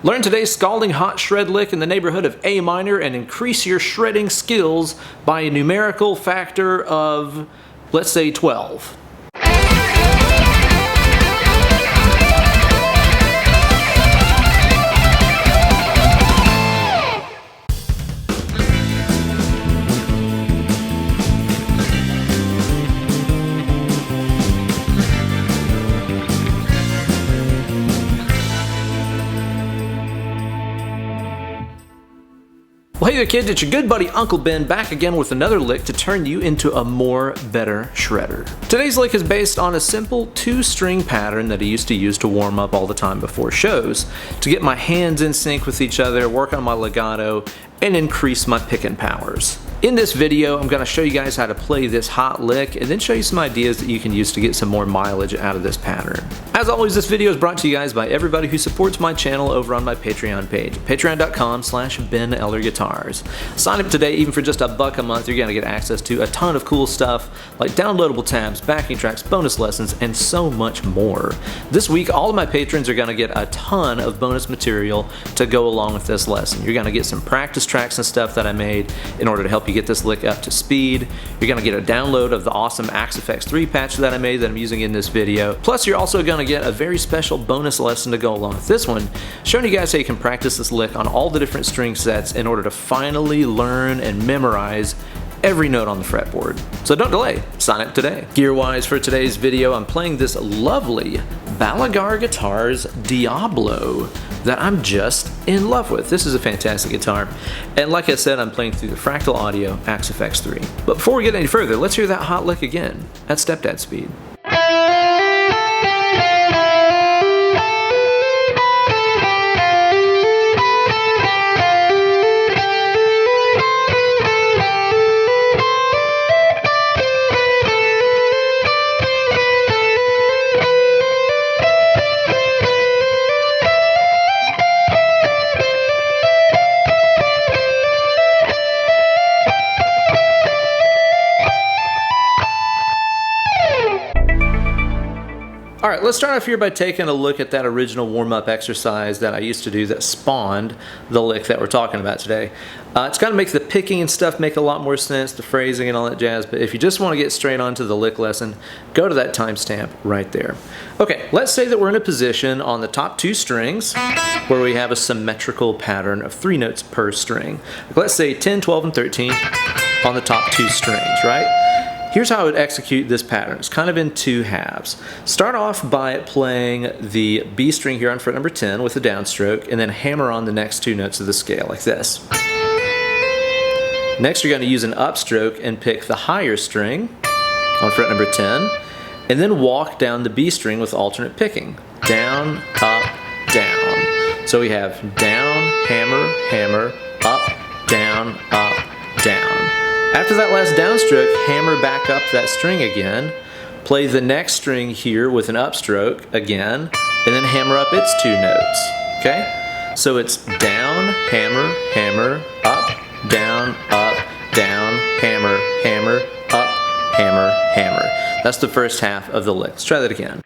Learn today's scalding hot shred lick in the neighborhood of A minor and increase your shredding skills by a numerical factor of, let's say, 12. Well, hey there kids, it's your good buddy Uncle Ben back again with another lick to turn you into a better shredder. Today's lick is based on a simple 2-string pattern that I used to use to warm up all the time before shows, to get my hands in sync with each other, work on my legato, and increase my picking powers. In this video, I'm going to show you guys how to play this hot lick and then show you some ideas that you can use to get some more mileage out of this pattern. As always, this video is brought to you guys by everybody who supports my channel over on my Patreon page, patreon.com/Ben Eller Guitars. Sign up today, even for just $1 a month, you're going to get access to a ton of cool stuff like downloadable tabs, backing tracks, bonus lessons, and so much more. This week, all of my patrons are going to get a ton of bonus material to go along with this lesson. You're going to get some practice tracks and stuff that I made in order to help you get this lick up to speed. You're going to get a download of the awesome Axe FX 3 patch that I made that I'm using in this video. Plus, you're also going to get a very special bonus lesson to go along with this one, showing you guys how you can practice this lick on all the different string sets in order to finally learn and memorize every note on the fretboard. So don't delay, sign up today. Gear-wise for today's video, I'm playing this lovely Balaguer Guitars Diablo that I'm just in love with. This is a fantastic guitar, and like I said, I'm playing through the Fractal Audio Axe FX 3. But before we get any further, let's hear that hot lick again at stepdad speed. Alright, let's start off here by taking a look at that original warm-up exercise that I used to do that spawned the lick that we're talking about today. It's going to make the picking and stuff make a lot more sense, the phrasing and all that jazz, but if you just want to get straight onto the lick lesson, go to that timestamp right there. Okay, let's say that we're in a position on the top 2 strings where we have a symmetrical pattern of 3 notes per string. Let's say 10, 12, and 13 on the top 2 strings, right? Here's how I would execute this pattern. It's kind of in 2 halves. Start off by playing the B string here on fret number 10 with a downstroke, and then hammer on the next 2 notes of the scale like this. Next, you're going to use an upstroke and pick the higher string on fret number 10, and then walk down the B string with alternate picking. Down, up, down. So we have down, hammer, hammer, up, down, down. After that last downstroke, hammer back up that string again, play the next string here with an upstroke again, and then hammer up its 2 notes, okay? So it's down, hammer, hammer, up, down, hammer, hammer, up, hammer, hammer. That's the first half of the lick. Let's try that again.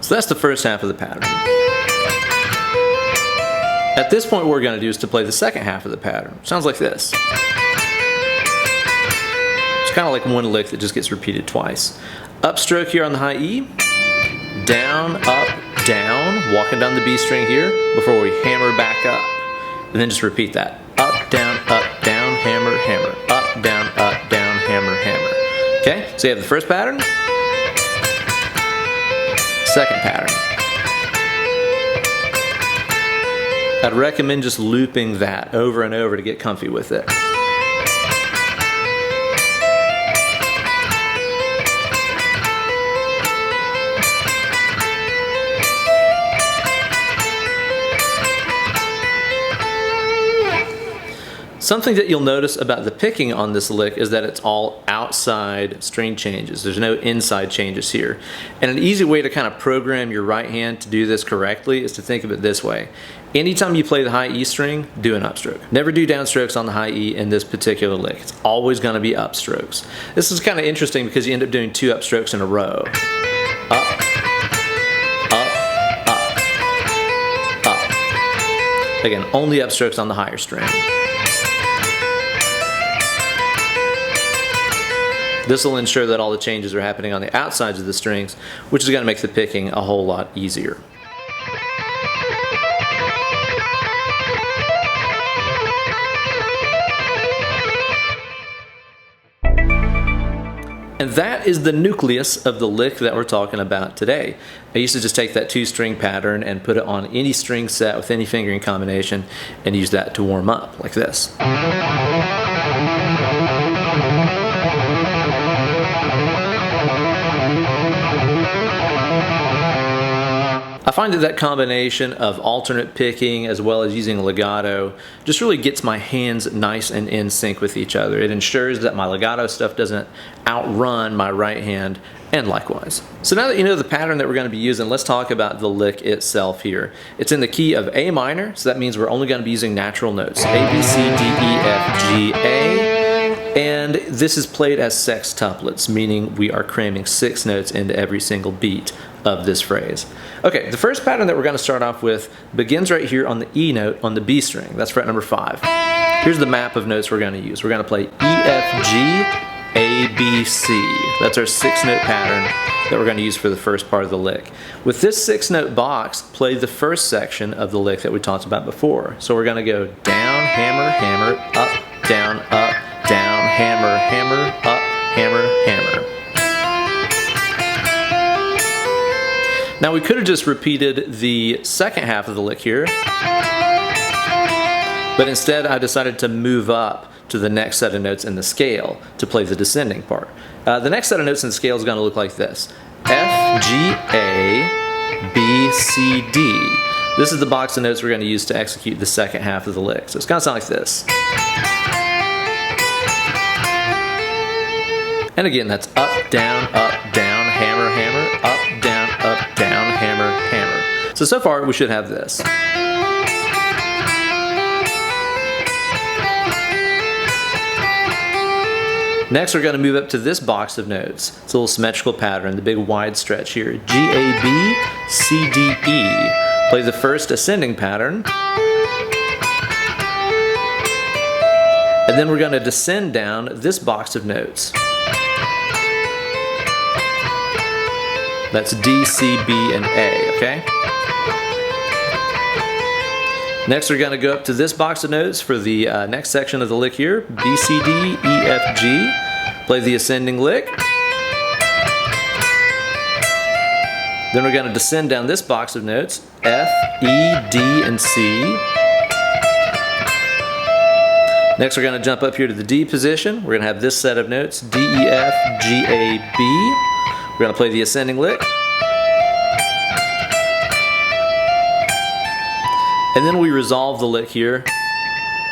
So that's the first half of the pattern. At this point, what we're going to do is to play the second half of the pattern. Sounds like this. It's kind of like one lick that just gets repeated twice. Upstroke here on the high E, down, up, down, walking down the B string here before we hammer back up. And then just repeat that. Up, down, hammer, hammer. Up, down, hammer, hammer. Okay, so you have the first pattern. Second pattern. I'd recommend just looping that over and over to get comfy with it. Something that you'll notice about the picking on this lick is that it's all outside string changes. There's no inside changes here. And an easy way to kind of program your right hand to do this correctly is to think of it this way. Anytime you play the high E string, do an upstroke. Never do downstrokes on the high E in this particular lick. It's always going to be upstrokes. This is kind of interesting because you end up doing 2 upstrokes in a row. Up, up, up, up. Again, only upstrokes on the higher string. This will ensure that all the changes are happening on the outsides of the strings, which is going to make the picking a whole lot easier. And that is the nucleus of the lick that we're talking about today. I used to just take that 2-string pattern and put it on any string set with any fingering combination and use that to warm up, like this. I find that combination of alternate picking as well as using legato just really gets my hands nice and in sync with each other. It ensures that my legato stuff doesn't outrun my right hand, and likewise. So now that you know the pattern that we're going to be using, let's talk about the lick itself here. It's in the key of A minor, so that means we're only going to be using natural notes. A, B, C, D, E, F, G, A. And this is played as sextuplets, meaning we are cramming 6 notes into every single beat of this phrase. Okay, the first pattern that we're going to start off with begins right here on the E note on the B string. That's fret number 5. Here's the map of notes we're going to use. We're going to play E, F, G, A, B, C. That's our 6-note pattern that we're going to use for the first part of the lick. With this 6-note box, play the first section of the lick that we talked about before. So we're going to go down, hammer, hammer, up, down, hammer, hammer, up, hammer, hammer. Now we could have just repeated the second half of the lick here, but instead I decided to move up to the next set of notes in the scale to play the descending part. The next set of notes in the scale is going to look like this. F, G, A, B, C, D. This is the box of notes we're going to use to execute the second half of the lick. So it's going to sound like this. And again, that's up, down, hammer, hammer, up, down, hammer, hammer. So far we should have this. Next we're going to move up to this box of notes. It's a little symmetrical pattern, the big wide stretch here. G, A, B, C, D, E. Play the first ascending pattern. And then we're going to descend down this box of notes. That's D, C, B, and A, okay? Next we're going to go up to this box of notes for the next section of the lick here. B, C, D, E, F, G. Play the ascending lick. Then we're going to descend down this box of notes. F, E, D, and C. Next we're going to jump up here to the D position. We're going to have this set of notes. D, E, F, G, A, B. We're going to play the ascending lick. And then we resolve the lick here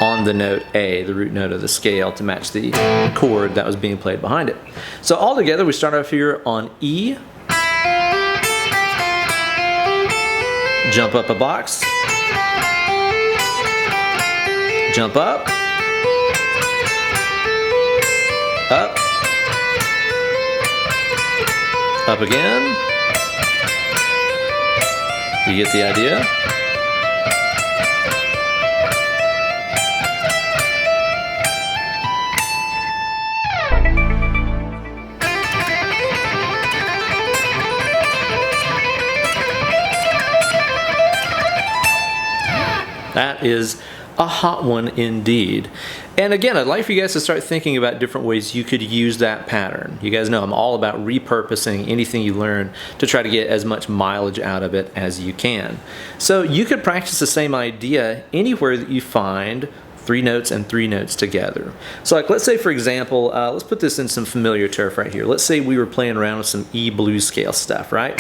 on the note A, the root note of the scale, to match the chord that was being played behind it. So all together we start off here on E. Jump up a box. Jump up. Up. Up again. You get the idea? That is a hot one indeed. And again, I'd like for you guys to start thinking about different ways you could use that pattern. You guys know I'm all about repurposing anything you learn to try to get as much mileage out of it as you can. So you could practice the same idea anywhere that you find 3 notes and 3 notes together. So like, let's say for example, let's put this in some familiar turf right here. Let's say we were playing around with some E blues scale stuff, right?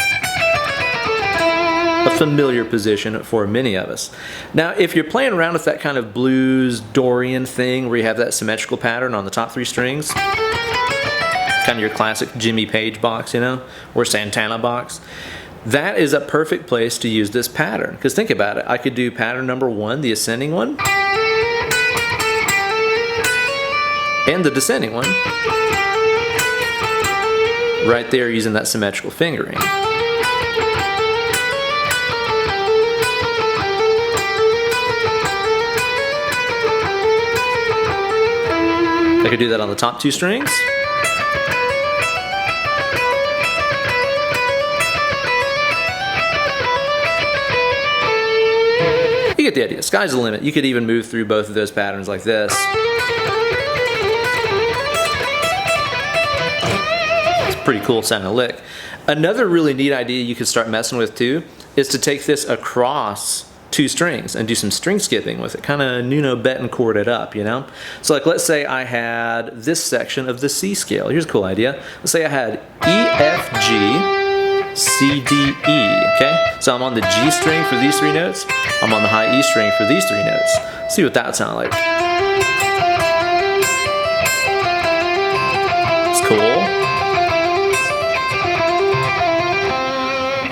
A familiar position for many of us. Now, if you're playing around with that kind of blues Dorian thing where you have that symmetrical pattern on the top 3 strings, kind of your classic Jimmy Page box, you know, or Santana box, That is a perfect place to use this pattern, because think about it. I could do pattern number 1, the ascending one, and the descending one right there using that symmetrical fingering. I could do that on the top 2 strings. You get the idea. Sky's the limit. You could even move through both of those patterns like this. It's a pretty cool sounding lick. Another really neat idea you could start messing with too is to take this across 2 strings and do some string skipping with it, kind of Nuno Betancourt it up, you know? So like, let's say I had this section of the C scale. Here's a cool idea. Let's say I had E, F, G, C, D, E, okay? So I'm on the G string for these 3 notes. I'm on the high E string for these 3 notes. See what that sounds like. It's cool.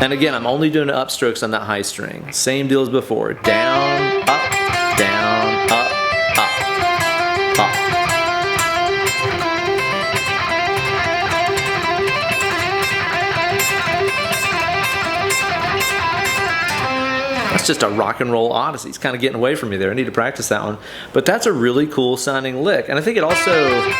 And again, I'm only doing upstrokes on that high string. Same deal as before. Down, up, down, up, up, up. That's just a rock and roll odyssey. It's kind of getting away from me there. I need to practice that one. But that's a really cool sounding lick. And I think it also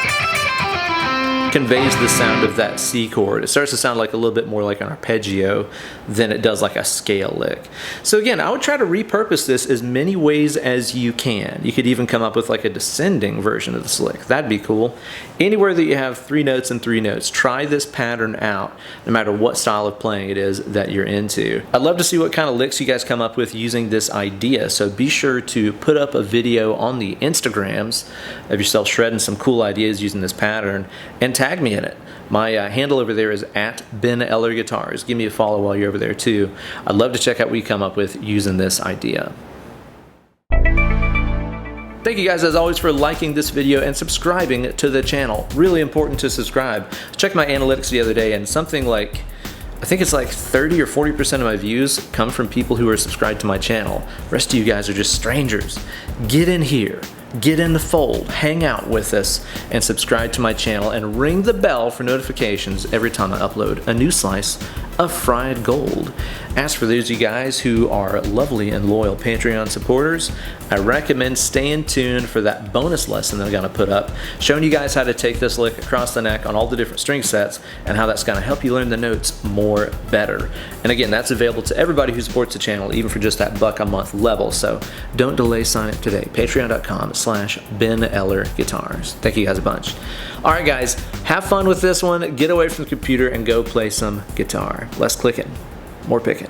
conveys the sound of that C chord. It starts to sound like a little bit more like an arpeggio than it does like a scale lick. So again, I would try to repurpose this as many ways as you can. You could even come up with like a descending version of this lick. That'd be cool. Anywhere that you have 3 notes and 3 notes, try this pattern out, no matter what style of playing it is that you're into. I'd love to see what kind of licks you guys come up with using this idea, so be sure to put up a video on the Instagrams of yourself shredding some cool ideas using this pattern, and tag me in it. My handle over there is at Ben Eller Guitars. Give me a follow while you're over there too. I'd love to check out what you come up with using this idea. Thank you guys as always for liking this video and subscribing to the channel. Really important to subscribe. I checked my analytics the other day and something like, I think it's like 30 or 40% of my views come from people who are subscribed to my channel. The rest of you guys are just strangers. Get in here. Get in the fold, hang out with us, and subscribe to my channel and ring the bell for notifications every time I upload a new slice of fried gold. As for those of you guys who are lovely and loyal Patreon supporters, I recommend staying tuned for that bonus lesson that I'm going to put up, showing you guys how to take this lick across the neck on all the different string sets and how that's going to help you learn the notes more better. And again, that's available to everybody who supports the channel, even for just that $1 a month level. So don't delay, sign up today. Patreon.com/Ben Eller Guitars. Thank you guys a bunch. All right, guys, have fun with this one. Get away from the computer and go play some guitar. Less clicking, more picking.